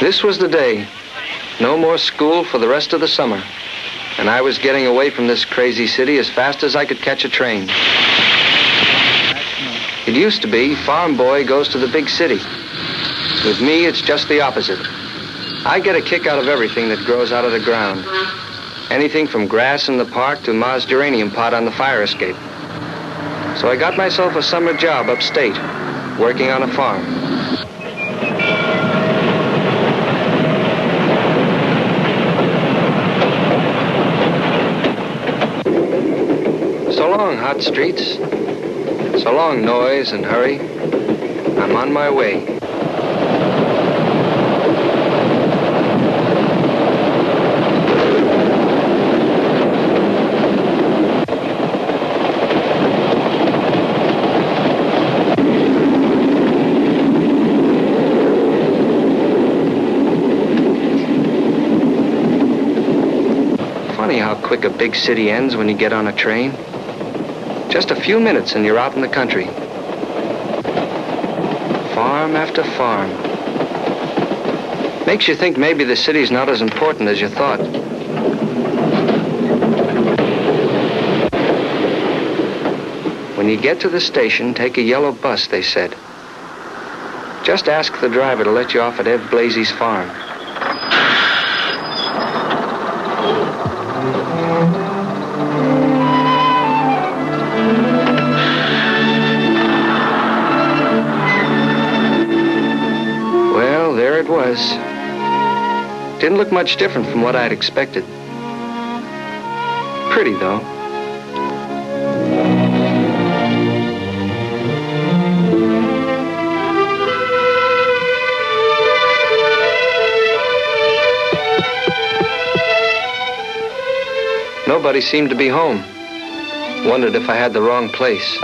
This was the day. No more school for the rest of the summer. And I was getting away from this crazy city as fast as I could catch a train. It used to be, farm boy goes to the big city. With me, it's just the opposite. I get a kick out of everything that grows out of the ground. Anything from grass in the park to Ma's geranium pot on the fire escape. So I got myself a summer job upstate, working on a farm. So long, hot streets. So long, noise and hurry. I'm on my way. Funny how quick a big city ends when you get on a train. Just a few minutes and you're out in the country. Farm after farm. Makes you think maybe the city's not as important as you thought. When you get to the station, take a yellow bus, they said. Just ask the driver to let you off at Ed Blazy's farm. There it was. Didn't look much different from what I'd expected. Pretty, though. Nobody seemed to be home. Wondered if I had the wrong place.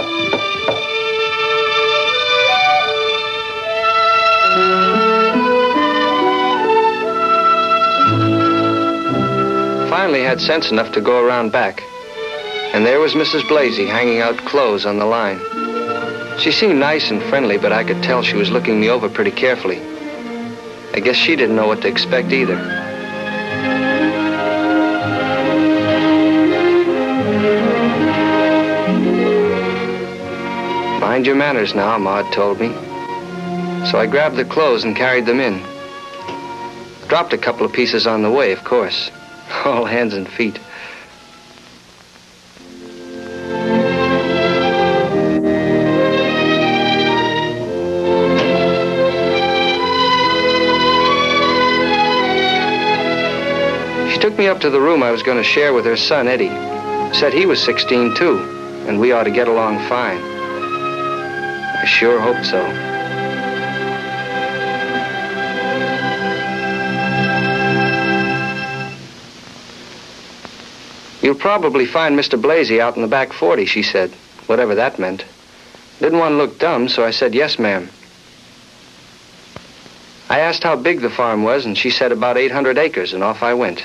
Finally had sense enough to go around back. And there was Mrs. Blazy hanging out clothes on the line. She seemed nice and friendly, but I could tell she was looking me over pretty carefully. I guess she didn't know what to expect either. Mind your manners now, Maud told me. So I grabbed the clothes and carried them in. Dropped a couple of pieces on the way, of course. All hands and feet. She took me up to the room I was going to share with her son, Eddie. Said he was 16 too, and we ought to get along fine. I sure hope so. You'll probably find Mr. Blazy out in the back 40, she said, whatever that meant. Didn't want to look dumb, so I said, yes, ma'am. I asked how big the farm was, and she said about 800 acres, and off I went.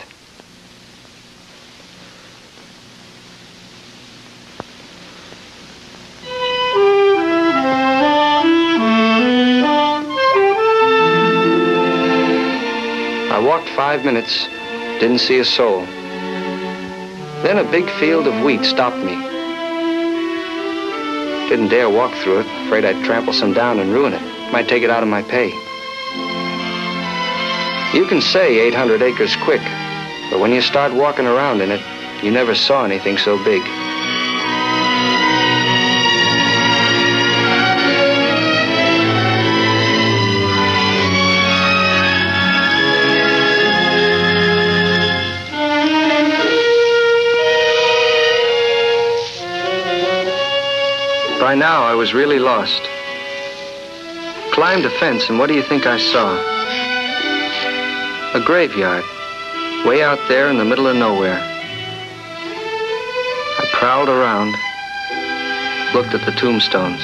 I walked 5 minutes, didn't see a soul. Then a big field of wheat stopped me. Didn't dare walk through it, afraid I'd trample some down and ruin it. Might take it out of my pay. You can say 800 acres quick, but when you start walking around in it, you never saw anything so big. By now, I was really lost. Climbed a fence, and what do you think I saw? A graveyard, way out there in the middle of nowhere. I prowled around, looked at the tombstones.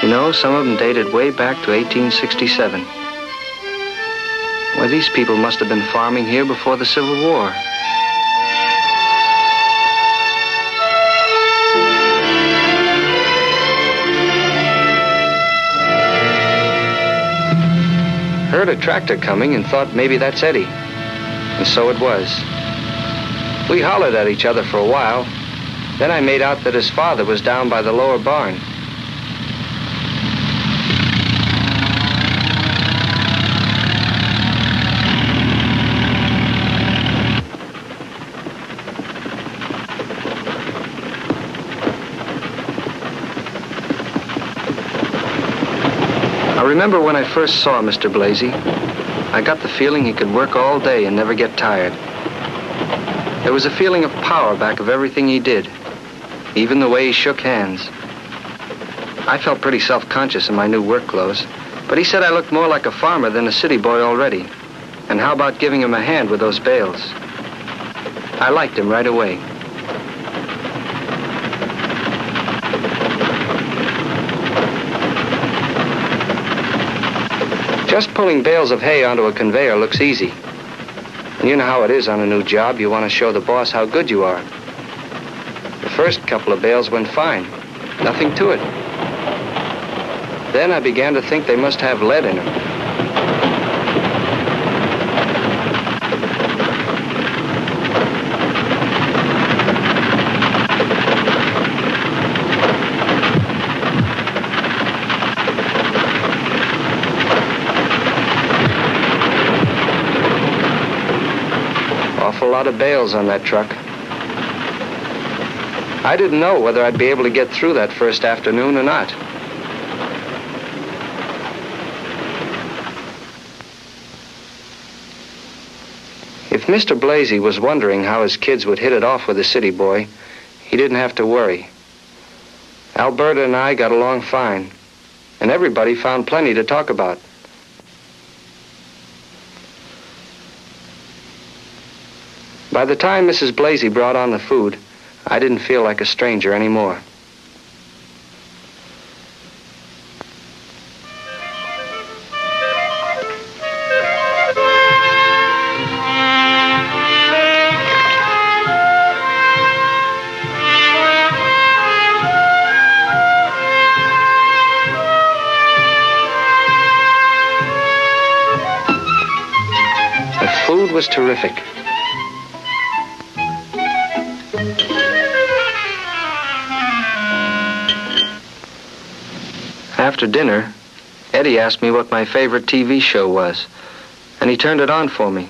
You know, some of them dated way back to 1867. Why, these people must have been farming here before the Civil War. heard a tractor coming and thought maybe that's Eddie. And so it was. We hollered at each other for a while. Then I made out that his father was down by the lower barn. I remember when I first saw Mr. Blasey, I got the feeling he could work all day and never get tired. There was a feeling of power back of everything he did, even the way he shook hands. I felt pretty self-conscious in my new work clothes, but he said I looked more like a farmer than a city boy already. And how about giving him a hand with those bales? I liked him right away. Just pulling bales of hay onto a conveyor looks easy. And you know how it is on a new job. You want to show the boss how good you are. The first couple of bales went fine. Nothing to it. Then I began to think they must have lead in them. Awful lot of bales on that truck. I didn't know whether I'd be able to get through that first afternoon or not. If Mr. Blasey was wondering how his kids would hit it off with a city boy, he didn't have to worry. Alberta and I got along fine, and everybody found plenty to talk about. By the time Mrs. Blasey brought on the food, I didn't feel like a stranger anymore. The food was terrific. After dinner, Eddie asked me what my favorite TV show was, and he turned it on for me.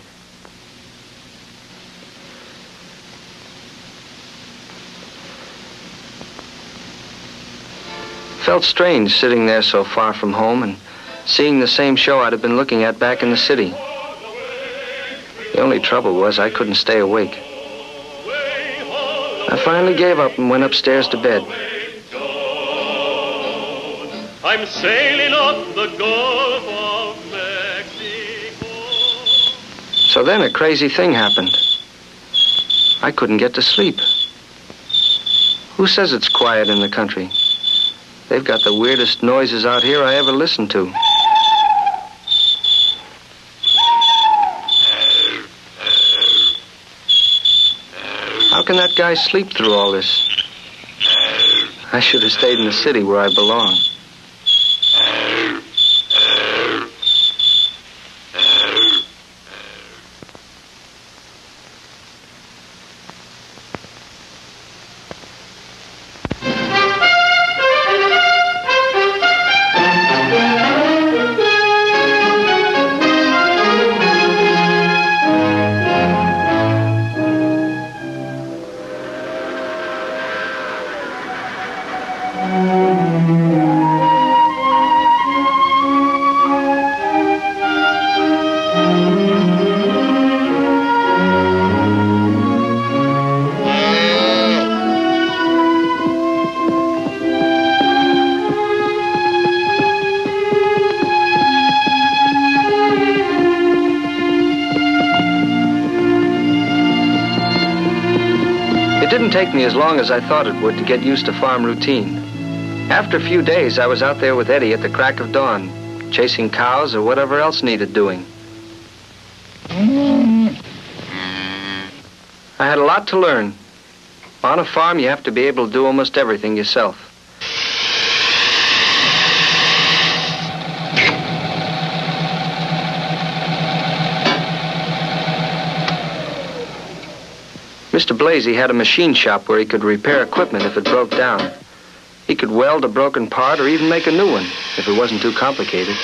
Felt strange sitting there so far from home and seeing the same show I'd have been looking at back in the city. The only trouble was I couldn't stay awake. I finally gave up and went upstairs to bed. I'm sailing up the Gulf of Mexico. So then a crazy thing happened. I couldn't get to sleep. Who says it's quiet in the country? They've got the weirdest noises out here I ever listened to. How can that guy sleep through all this? I should have stayed in the city where I belong. It didn't take me as long as I thought it would to get used to farm routine. After a few days, I was out there with Eddie at the crack of dawn, chasing cows or whatever else needed doing. I had a lot to learn. On a farm, you have to be able to do almost everything yourself. Mr. Blasey had a machine shop where he could repair equipment if it broke down. He could weld a broken part or even make a new one if it wasn't too complicated.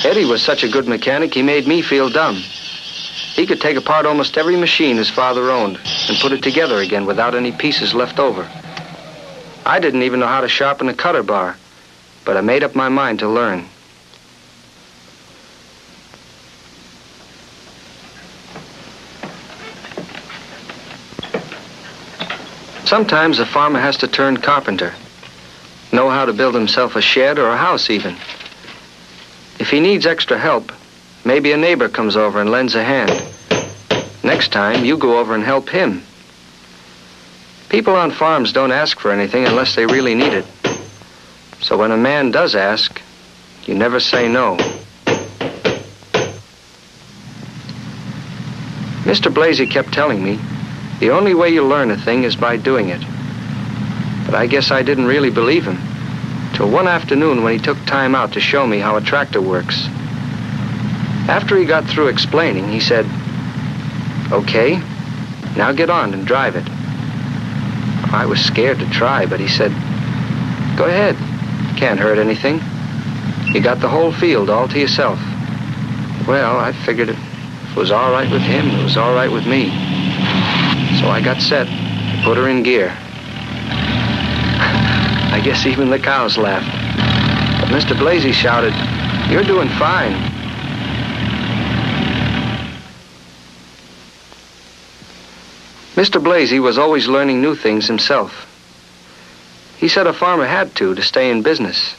Eddie was such a good mechanic, he made me feel dumb. He could take apart almost every machine his father owned and put it together again without any pieces left over. I didn't even know how to sharpen a cutter bar, but I made up my mind to learn. Sometimes a farmer has to turn carpenter, know how to build himself a shed or a house even. If he needs extra help, maybe a neighbor comes over and lends a hand. Next time, you go over and help him. People on farms don't ask for anything unless they really need it. So when a man does ask, you never say no. Mr. Blasey kept telling me, the only way you learn a thing is by doing it. But I guess I didn't really believe him, till one afternoon when he took time out to show me how a tractor works. After he got through explaining, he said, "Okay, now get on and drive it." I was scared to try, but he said, "Go ahead, can't hurt anything. You got the whole field all to yourself." Well, I figured if it was all right with him, it was all right with me. So I got set, put her in gear. I guess even the cows laughed. But Mr. Blasey shouted, "You're doing fine." Mr. Blasey was always learning new things himself. He said a farmer had to stay in business.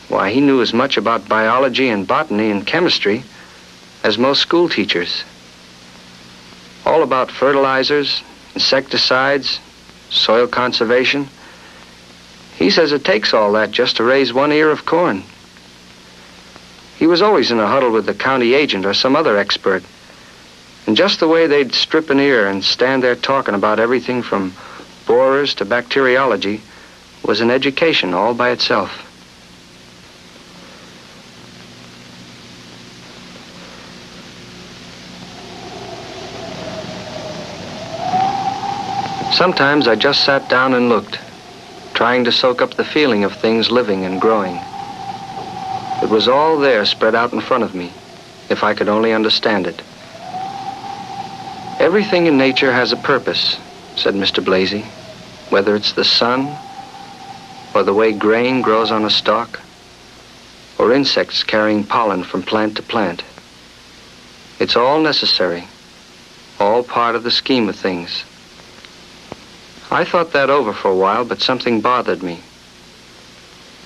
Why, he knew as much about biology and botany and chemistry as most school teachers. All about fertilizers, insecticides, soil conservation. He says it takes all that just to raise one ear of corn. He was always in a huddle with the county agent or some other expert. And just the way they'd strip an ear and stand there talking about everything from borers to bacteriology was an education all by itself. Sometimes I just sat down and looked, trying to soak up the feeling of things living and growing. It was all there spread out in front of me, if I could only understand it. Everything in nature has a purpose, said Mr. Blasey, whether it's the sun, or the way grain grows on a stalk, or insects carrying pollen from plant to plant. It's all necessary, all part of the scheme of things. I thought that over for a while, but something bothered me.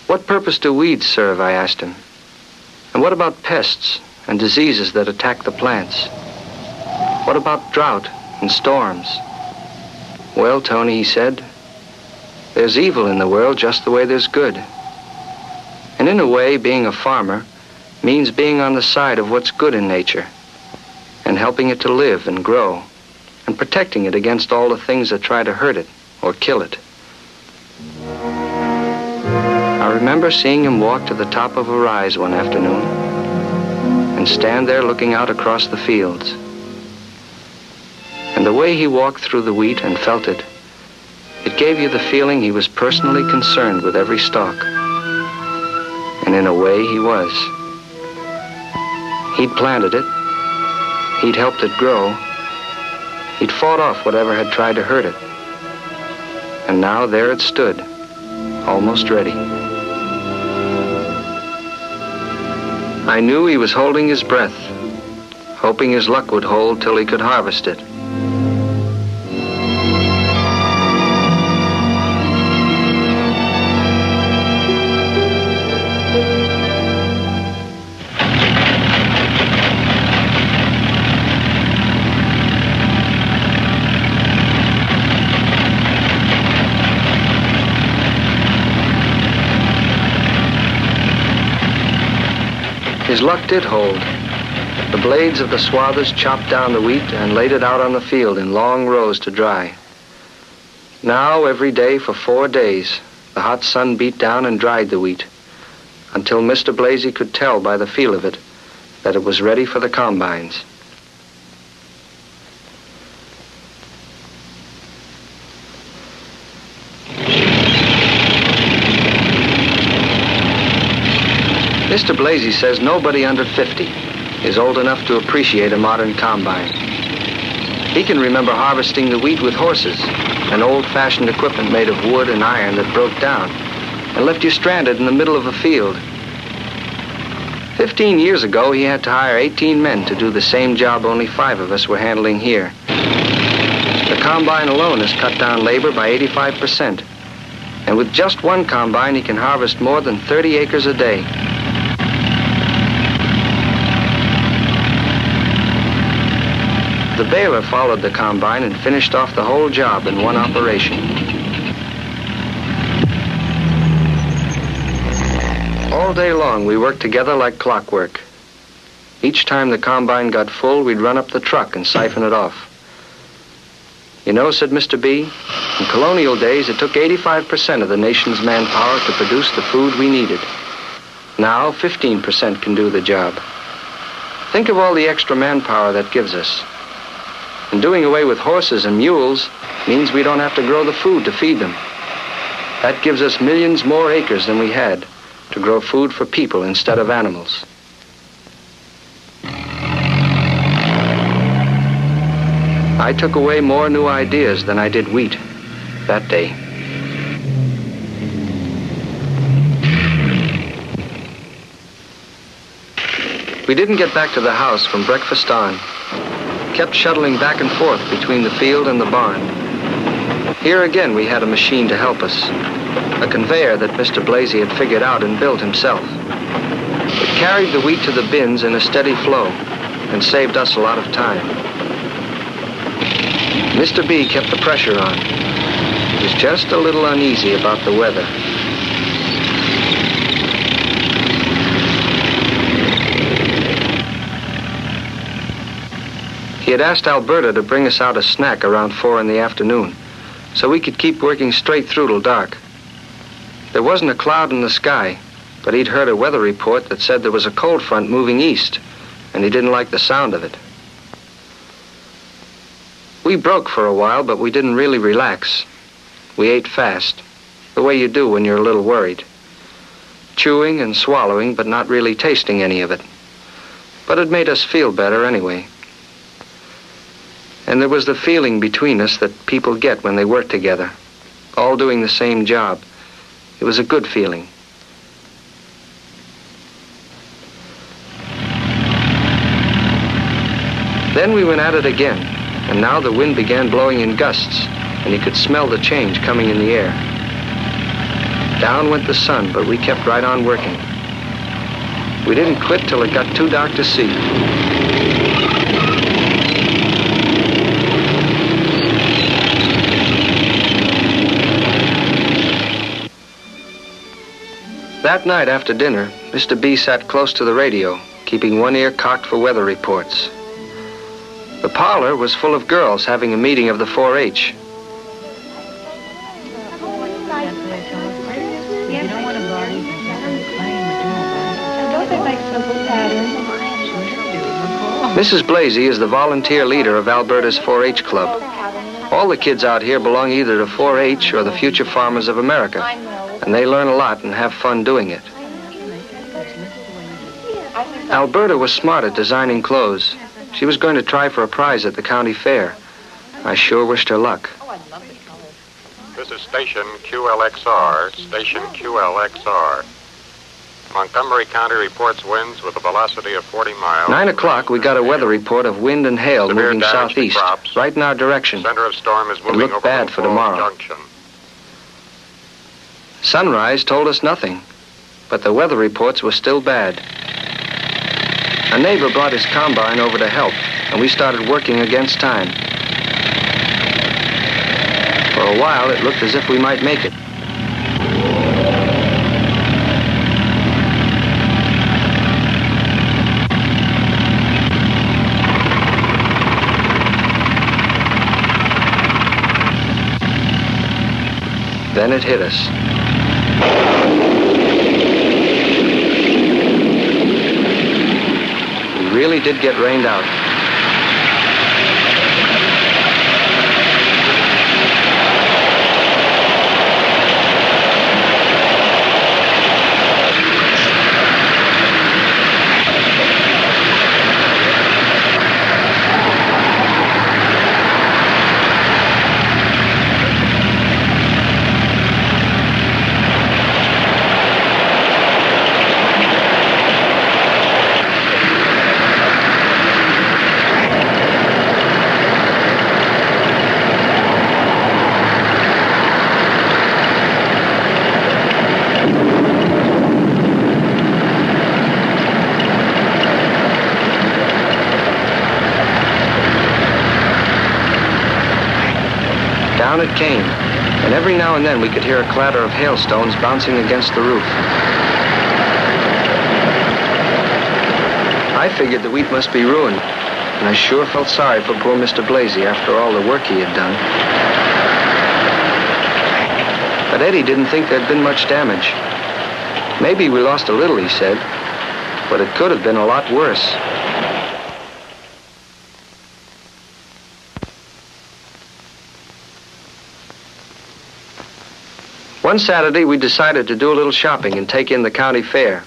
What purpose do weeds serve, I asked him. And what about pests and diseases that attack the plants? What about drought and storms? Well, Tony, he said, there's evil in the world just the way there's good. And in a way, being a farmer means being on the side of what's good in nature and helping it to live and grow and protecting it against all the things that try to hurt it or kill it. I remember seeing him walk to the top of a rise one afternoon and stand there looking out across the fields. And the way he walked through the wheat and felt it, it gave you the feeling he was personally concerned with every stalk. And in a way, he was. He'd planted it. He'd helped it grow. He'd fought off whatever had tried to hurt it. And now there it stood, almost ready. I knew he was holding his breath, hoping his luck would hold till he could harvest it. His luck did hold. The blades of the swathers chopped down the wheat and laid it out on the field in long rows to dry. Now, every day for 4 days, the hot sun beat down and dried the wheat, until Mr. Blasey could tell by the feel of it that it was ready for the combines. Mr. Blasey says nobody under 50 is old enough to appreciate a modern combine. He can remember harvesting the wheat with horses and old-fashioned equipment made of wood and iron that broke down and left you stranded in the middle of a field. 15 years ago, he had to hire 18 men to do the same job only 5 of us were handling here. The combine alone has cut down labor by 85%. And with just one combine, he can harvest more than 30 acres a day. The baler followed the combine and finished off the whole job in one operation. All day long, we worked together like clockwork. Each time the combine got full, we'd run up the truck and siphon it off. You know, said Mr. B, in colonial days, it took 85% of the nation's manpower to produce the food we needed. Now, 15% can do the job. Think of all the extra manpower that gives us. And doing away with horses and mules means we don't have to grow the food to feed them. That gives us millions more acres than we had to grow food for people instead of animals. I took away more new ideas than I did wheat that day. We didn't get back to the house from breakfast on. Kept shuttling back and forth between the field and the barn. Here again we had a machine to help us, a conveyor that Mr. Blasey had figured out and built himself. It carried the wheat to the bins in a steady flow and saved us a lot of time. Mr. B kept the pressure on. He was just a little uneasy about the weather. He had asked Alberta to bring us out a snack around 4 in the afternoon, so we could keep working straight through till dark. There wasn't a cloud in the sky, but he'd heard a weather report that said there was a cold front moving east, and he didn't like the sound of it. We broke for a while, but we didn't really relax. We ate fast, the way you do when you're a little worried. Chewing and swallowing, but not really tasting any of it. But it made us feel better anyway. And there was the feeling between us that people get when they work together, all doing the same job. It was a good feeling. Then we went at it again, and now the wind began blowing in gusts, and you could smell the change coming in the air. Down went the sun, but we kept right on working. We didn't quit till it got too dark to see. That night after dinner, Mr. B sat close to the radio, keeping one ear cocked for weather reports. The parlor was full of girls having a meeting of the 4-H. Mrs. Blasey is the volunteer leader of Alberta's 4-H club. All the kids out here belong either to 4-H or the Future Farmers of America, and they learn a lot and have fun doing it. Alberta was smart at designing clothes. She was going to try for a prize at the county fair. I sure wished her luck. This is station QLXR, station QLXR. Montgomery County reports winds with a velocity of 40 miles. 9 o'clock, we got a weather report of wind and hail moving southeast, right in our direction. Center of storm is moving it looked bad for tomorrow. Junction. Sunrise told us nothing, but the weather reports were still bad. A neighbor brought his combine over to help, and we started working against time. For a while, it looked as if we might make it. Then it hit us. really did get rained out. Down it came, and every now and then we could hear a clatter of hailstones bouncing against the roof. I figured the wheat must be ruined, and I sure felt sorry for poor Mr. Blasey after all the work he had done. But Eddie didn't think there'd been much damage. Maybe we lost a little, he said, but it could have been a lot worse. One Saturday, we decided to do a little shopping and take in the county fair.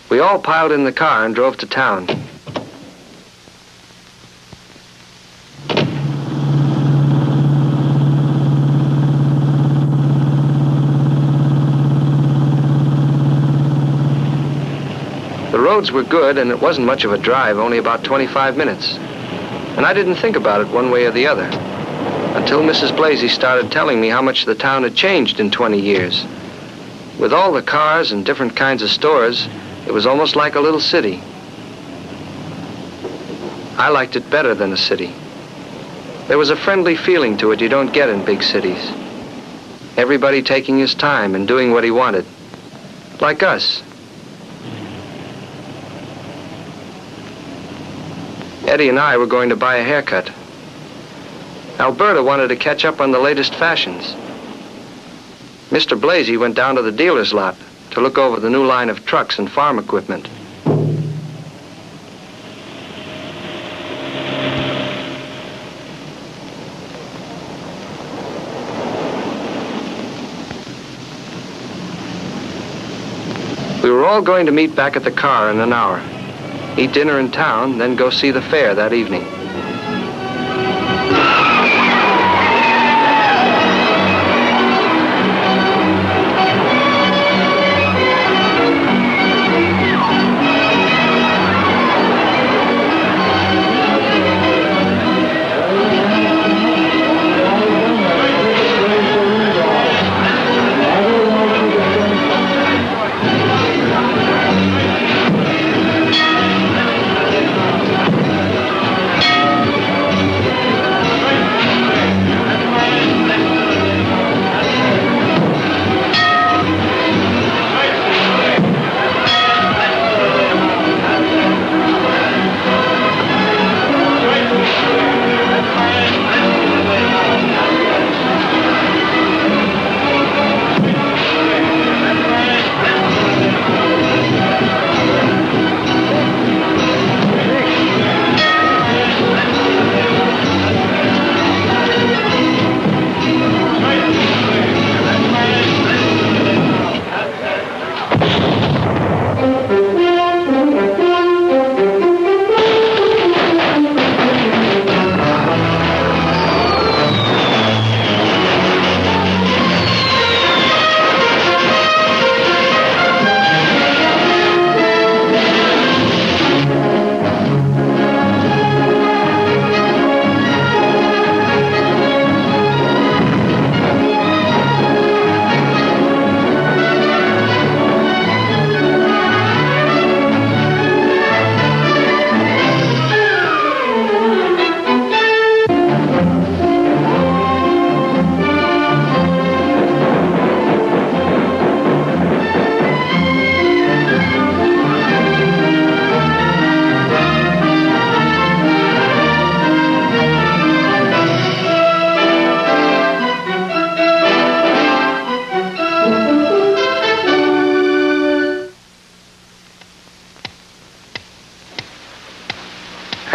We all piled in the car and drove to town. The roads were good, and it wasn't much of a drive, only about 25 minutes. And I didn't think about it one way or the other, until Mrs. Blasey started telling me how much the town had changed in 20 years. With all the cars and different kinds of stores, it was almost like a little city. I liked it better than a city. There was a friendly feeling to it you don't get in big cities. Everybody taking his time and doing what he wanted. Like us. Eddie and I were going to buy a haircut. Alberta wanted to catch up on the latest fashions. Mr. Blasey went down to the dealer's lot to look over the new line of trucks and farm equipment. We were all going to meet back at the car in an hour, eat dinner in town, then go see the fair that evening.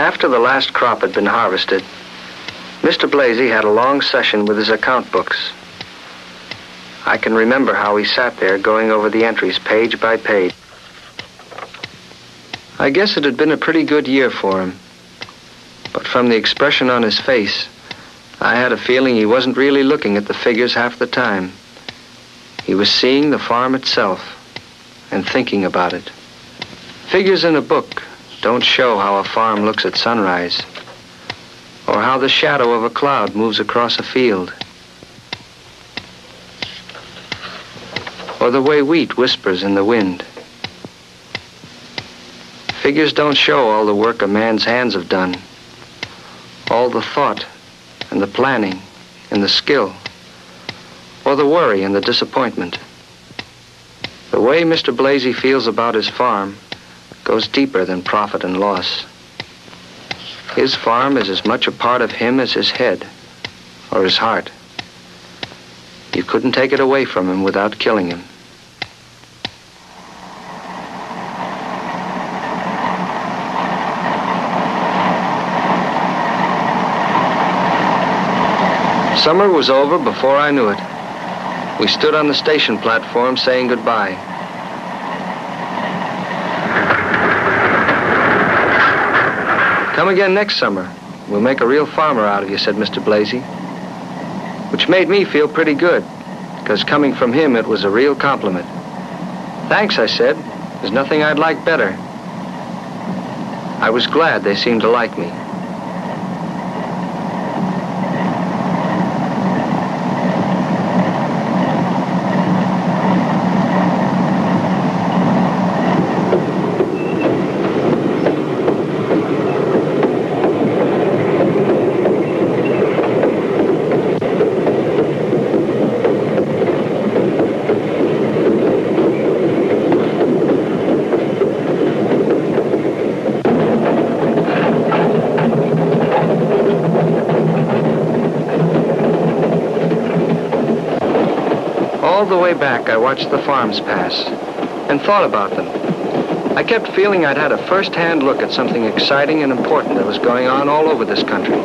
After the last crop had been harvested, Mr. Blasey had a long session with his account books. I can remember how he sat there going over the entries page by page. I guess it had been a pretty good year for him, but from the expression on his face, I had a feeling he wasn't really looking at the figures half the time. He was seeing the farm itself and thinking about it. Figures in a book don't show how a farm looks at sunrise, or how the shadow of a cloud moves across a field, or the way wheat whispers in the wind. Figures don't show all the work a man's hands have done, all the thought and the planning and the skill, or the worry and the disappointment. The way Mr. Blasey feels about his farm goes deeper than profit and loss. His farm is as much a part of him as his head or his heart. You couldn't take it away from him without killing him. Summer was over before I knew it. We stood on the station platform saying goodbye. Come again next summer. We'll make a real farmer out of you, said Mr. Blasey. Which made me feel pretty good, because coming from him, it was a real compliment. Thanks, I said. There's nothing I'd like better. I was glad they seemed to like me. All the way back, I watched the farms pass and thought about them. I kept feeling I'd had a first-hand look at something exciting and important that was going on all over this country.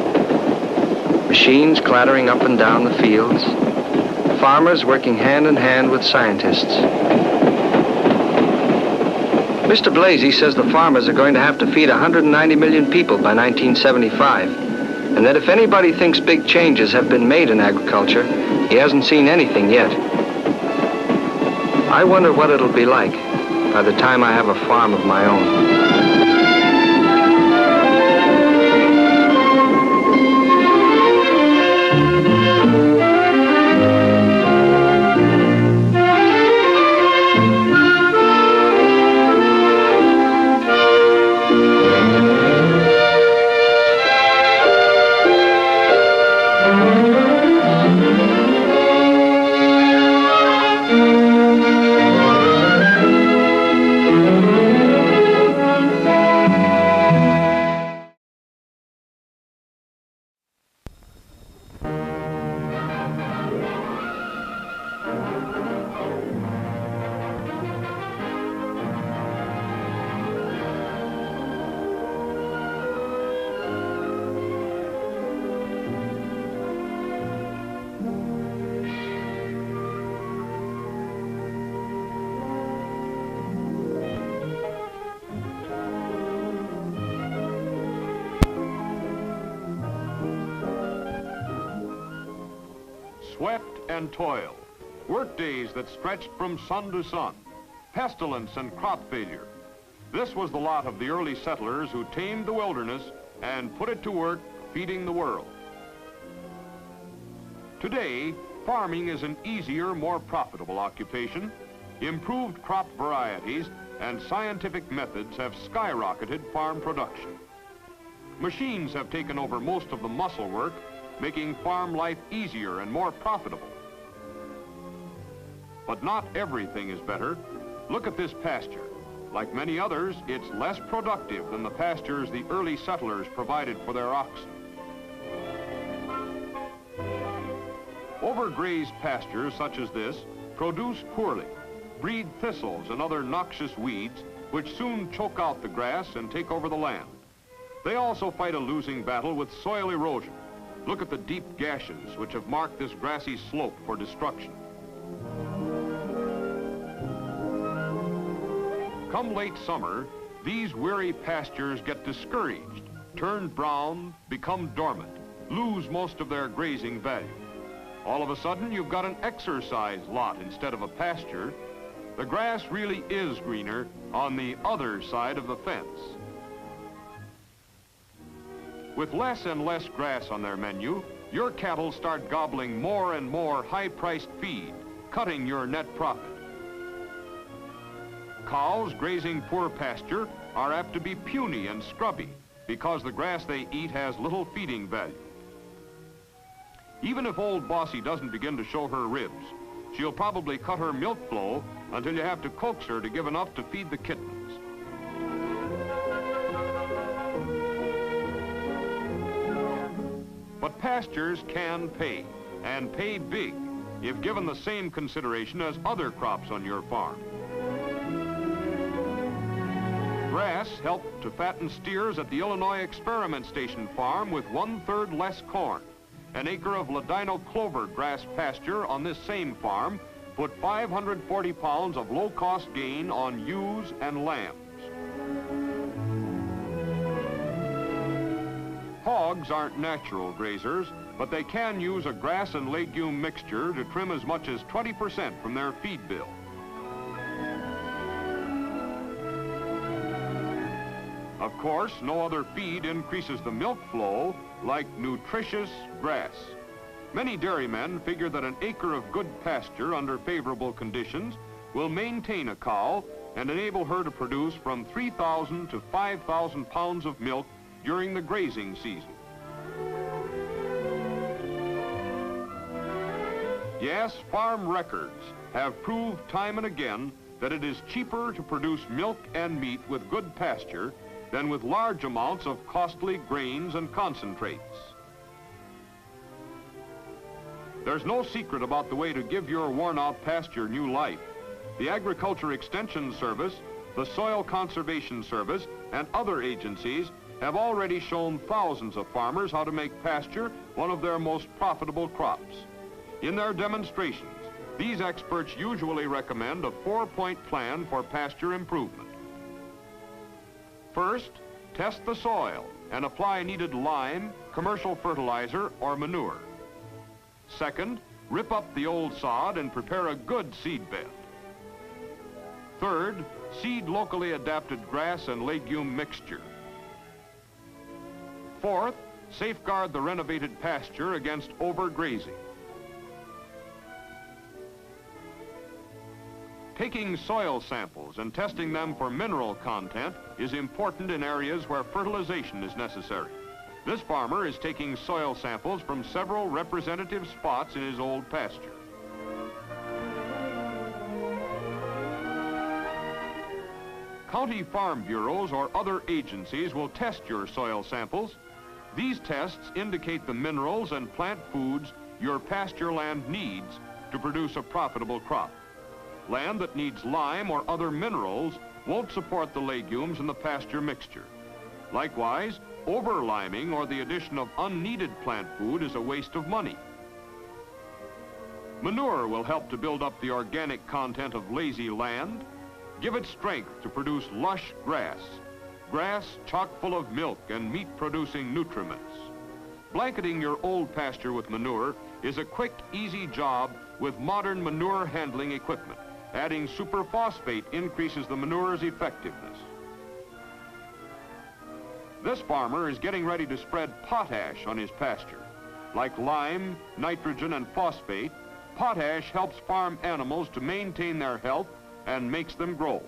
Machines clattering up and down the fields, farmers working hand in hand with scientists. Mr. Blasey says the farmers are going to have to feed 190 million people by 1975, and that if anybody thinks big changes have been made in agriculture, he hasn't seen anything yet. I wonder what it'll be like by the time I have a farm of my own. Sweat and toil, work days that stretched from sun to sun, pestilence and crop failure. This was the lot of the early settlers who tamed the wilderness and put it to work feeding the world. Today, farming is an easier, more profitable occupation. Improved crop varieties and scientific methods have skyrocketed farm production. Machines have taken over most of the muscle work, making farm life easier and more profitable. But not everything is better. Look at this pasture. Like many others, it's less productive than the pastures the early settlers provided for their oxen. Overgrazed pastures such as this produce poorly, breed thistles and other noxious weeds which soon choke out the grass and take over the land. They also fight a losing battle with soil erosion. Look at the deep gashes which have marked this grassy slope for destruction. Come late summer, these weary pastures get discouraged, turn brown, become dormant, lose most of their grazing value. All of a sudden, you've got an exercise lot instead of a pasture. The grass really is greener on the other side of the fence. With less and less grass on their menu, your cattle start gobbling more and more high-priced feed, cutting your net profit. Cows grazing poor pasture are apt to be puny and scrubby because the grass they eat has little feeding value. Even if old Bossy doesn't begin to show her ribs, she'll probably cut her milk flow until you have to coax her to give enough to feed the kittens. But pastures can pay, and pay big, if given the same consideration as other crops on your farm. Grass helped to fatten steers at the Illinois Experiment Station farm with 1/3 less corn. An acre of ladino clover grass pasture on this same farm put 540 pounds of low-cost gain on ewes and lambs. Hogs aren't natural grazers, but they can use a grass and legume mixture to trim as much as 20% from their feed bill. Of course, no other feed increases the milk flow like nutritious grass. Many dairymen figure that an acre of good pasture under favorable conditions will maintain a cow and enable her to produce from 3,000 to 5,000 pounds of milk during the grazing season. Yes, farm records have proved time and again that it is cheaper to produce milk and meat with good pasture than with large amounts of costly grains and concentrates. There's no secret about the way to give your worn-out pasture new life. The Agriculture Extension Service, the Soil Conservation Service, and other agencies have already shown thousands of farmers how to make pasture one of their most profitable crops. In their demonstrations, these experts usually recommend a 4-point plan for pasture improvement. First, test the soil and apply needed lime, commercial fertilizer, or manure. Second, rip up the old sod and prepare a good seed bed. Third, seed locally adapted grass and legume mixture. Fourth, safeguard the renovated pasture against overgrazing. Taking soil samples and testing them for mineral content is important in areas where fertilization is necessary. This farmer is taking soil samples from several representative spots in his old pasture. County farm bureaus or other agencies will test your soil samples. These tests indicate the minerals and plant foods your pasture land needs to produce a profitable crop. Land that needs lime or other minerals won't support the legumes in the pasture mixture. Likewise, over-liming or the addition of unneeded plant food is a waste of money. Manure will help to build up the organic content of lazy land, give it strength to produce lush grass, grass chock full of milk and meat-producing nutriments. Blanketing your old pasture with manure is a quick, easy job with modern manure handling equipment. Adding superphosphate increases the manure's effectiveness. This farmer is getting ready to spread potash on his pasture. Like lime, nitrogen, and phosphate, potash helps farm animals to maintain their health and makes them grow.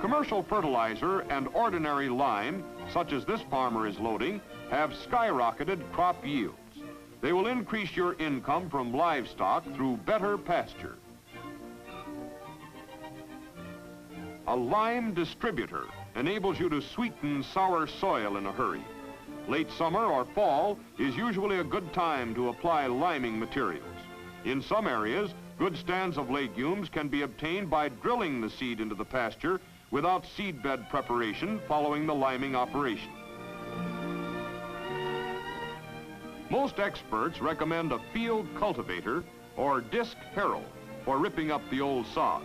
Commercial fertilizer and ordinary lime, such as this farmer is loading, have skyrocketed crop yields. They will increase your income from livestock through better pasture. A lime distributor enables you to sweeten sour soil in a hurry. Late summer or fall is usually a good time to apply liming materials. In some areas, good stands of legumes can be obtained by drilling the seed into the pasture without seedbed preparation following the liming operation. Most experts recommend a field cultivator or disc harrow for ripping up the old sod.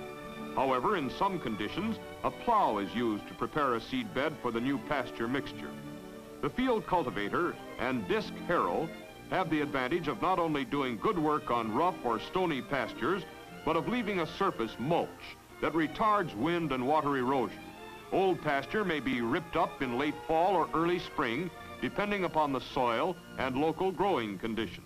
However, in some conditions, a plow is used to prepare a seedbed for the new pasture mixture. The field cultivator and disc harrow have the advantage of not only doing good work on rough or stony pastures, but of leaving a surface mulch that retards wind and water erosion. Old pasture may be ripped up in late fall or early spring, depending upon the soil and local growing conditions.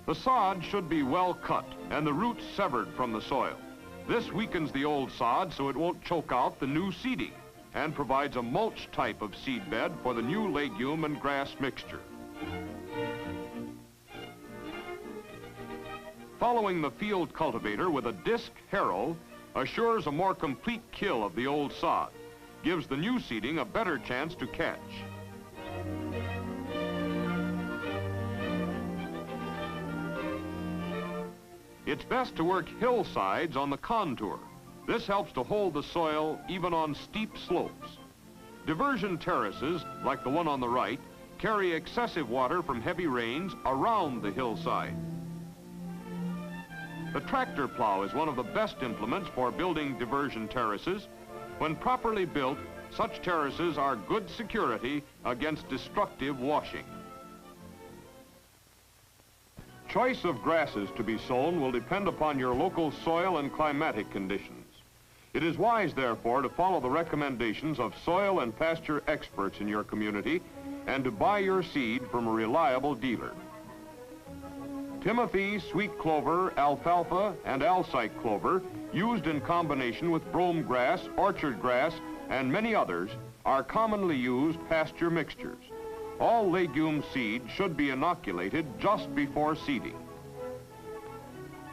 The sod should be well cut and the roots severed from the soil. This weakens the old sod so it won't choke out the new seeding and provides a mulch type of seedbed for the new legume and grass mixture. Following the field cultivator with a disc harrow assures a more complete kill of the old sod, gives the new seeding a better chance to catch. It's best to work hillsides on the contour. This helps to hold the soil even on steep slopes. Diversion terraces, like the one on the right, carry excessive water from heavy rains around the hillside. The tractor plow is one of the best implements for building diversion terraces. When properly built, such terraces are good security against destructive washing. Choice of grasses to be sown will depend upon your local soil and climatic conditions. It is wise, therefore, to follow the recommendations of soil and pasture experts in your community and to buy your seed from a reliable dealer. Timothy, sweet clover, alfalfa, and alsike clover, used in combination with brome grass, orchard grass, and many others, are commonly used pasture mixtures. All legume seed should be inoculated just before seeding.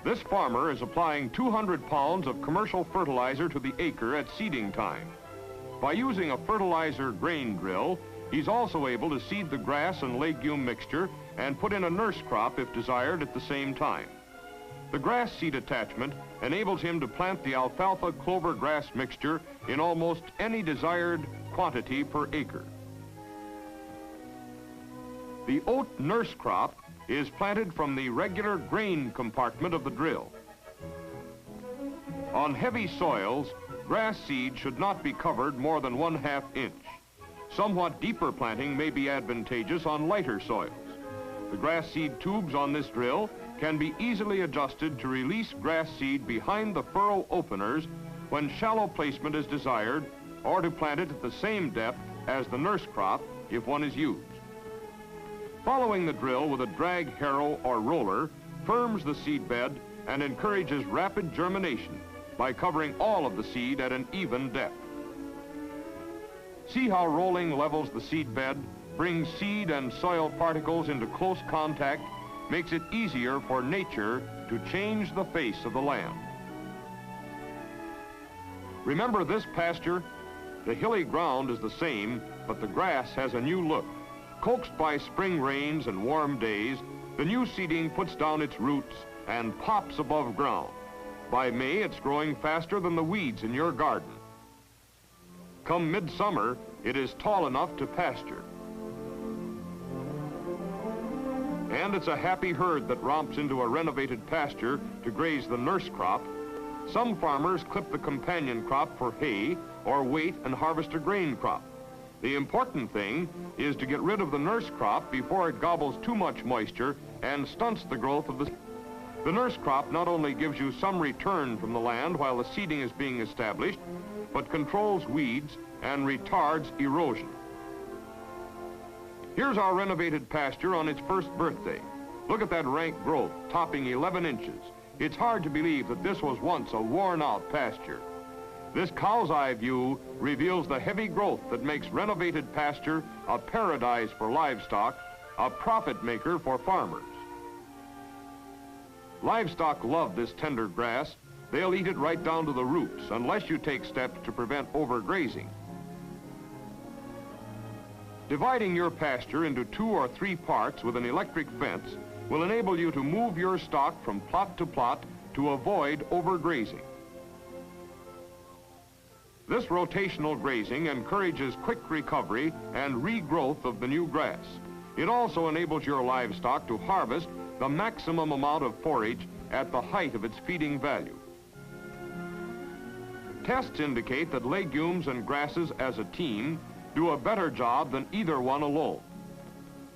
This farmer is applying 200 pounds of commercial fertilizer to the acre at seeding time. By using a fertilizer grain drill, he's also able to seed the grass and legume mixture and put in a nurse crop if desired at the same time. The grass seed attachment enables him to plant the alfalfa clover grass mixture in almost any desired quantity per acre. The oat nurse crop is planted from the regular grain compartment of the drill. On heavy soils, grass seed should not be covered more than 1/2 inch. Somewhat deeper planting may be advantageous on lighter soils. The grass seed tubes on this drill can be easily adjusted to release grass seed behind the furrow openers when shallow placement is desired, or to plant it at the same depth as the nurse crop if one is used. Following the drill with a drag harrow or roller firms the seed bed and encourages rapid germination by covering all of the seed at an even depth. See how rolling levels the seed bed, brings seed and soil particles into close contact, makes it easier for nature to change the face of the land. Remember this pasture? The hilly ground is the same, but the grass has a new look. Coaxed by spring rains and warm days, the new seeding puts down its roots and pops above ground. By May, it's growing faster than the weeds in your garden. Come midsummer, it is tall enough to pasture. And it's a happy herd that romps into a renovated pasture to graze the nurse crop. Some farmers clip the companion crop for hay or wait and harvest a grain crop. The important thing is to get rid of the nurse crop before it gobbles too much moisture and stunts the growth of the... The nurse crop not only gives you some return from the land while the seeding is being established, but controls weeds and retards erosion. Here's our renovated pasture on its first birthday. Look at that rank growth, topping 11 inches. It's hard to believe that this was once a worn-out pasture. This cow's eye view reveals the heavy growth that makes renovated pasture a paradise for livestock, a profit maker for farmers. Livestock love this tender grass. They'll eat it right down to the roots unless you take steps to prevent overgrazing. Dividing your pasture into 2 or 3 parts with an electric fence will enable you to move your stock from plot to plot to avoid overgrazing. This rotational grazing encourages quick recovery and regrowth of the new grass. It also enables your livestock to harvest the maximum amount of forage at the height of its feeding value. Tests indicate that legumes and grasses as a team do a better job than either one alone.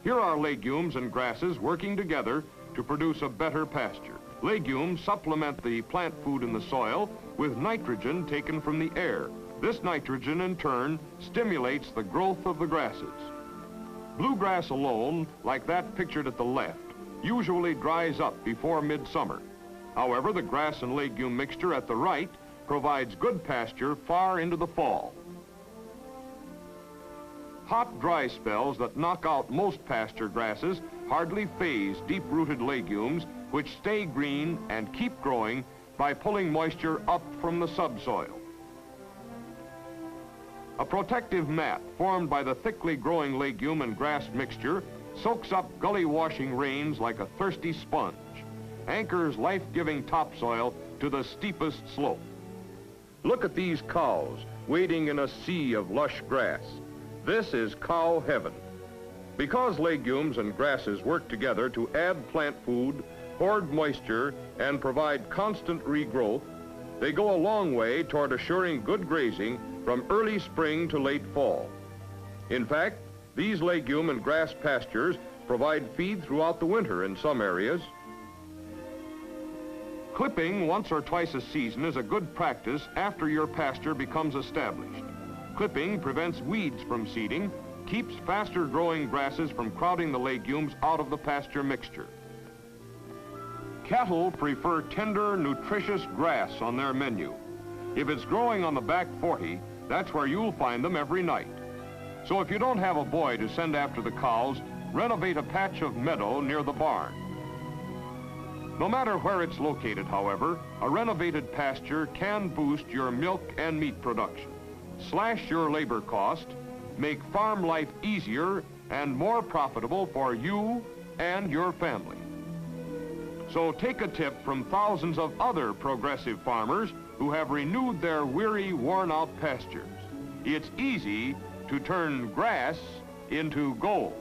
Here are legumes and grasses working together to produce a better pasture. Legumes supplement the plant food in the soil with nitrogen taken from the air. This nitrogen, in turn, stimulates the growth of the grasses. Bluegrass alone, like that pictured at the left, usually dries up before midsummer. However, the grass and legume mixture at the right provides good pasture far into the fall. Hot, dry spells that knock out most pasture grasses hardly faze deep-rooted legumes, which stay green and keep growing by pulling moisture up from the subsoil. A protective mat formed by the thickly growing legume and grass mixture soaks up gully-washing rains like a thirsty sponge, anchors life-giving topsoil to the steepest slope. Look at these cows wading in a sea of lush grass. This is cow heaven. Because legumes and grasses work together to add plant food, hoard moisture, and provide constant regrowth, they go a long way toward assuring good grazing from early spring to late fall. In fact, these legume and grass pastures provide feed throughout the winter in some areas. Clipping once or twice a season is a good practice after your pasture becomes established. Clipping prevents weeds from seeding, keeps faster growing grasses from crowding the legumes out of the pasture mixture. Cattle prefer tender, nutritious grass on their menu. If it's growing on the back 40, that's where you'll find them every night. So if you don't have a boy to send after the cows, renovate a patch of meadow near the barn. No matter where it's located, however, a renovated pasture can boost your milk and meat production, slash your labor cost, make farm life easier and more profitable for you and your family. So take a tip from thousands of other progressive farmers who have renewed their weary, worn-out pastures. It's easy to turn grass into gold.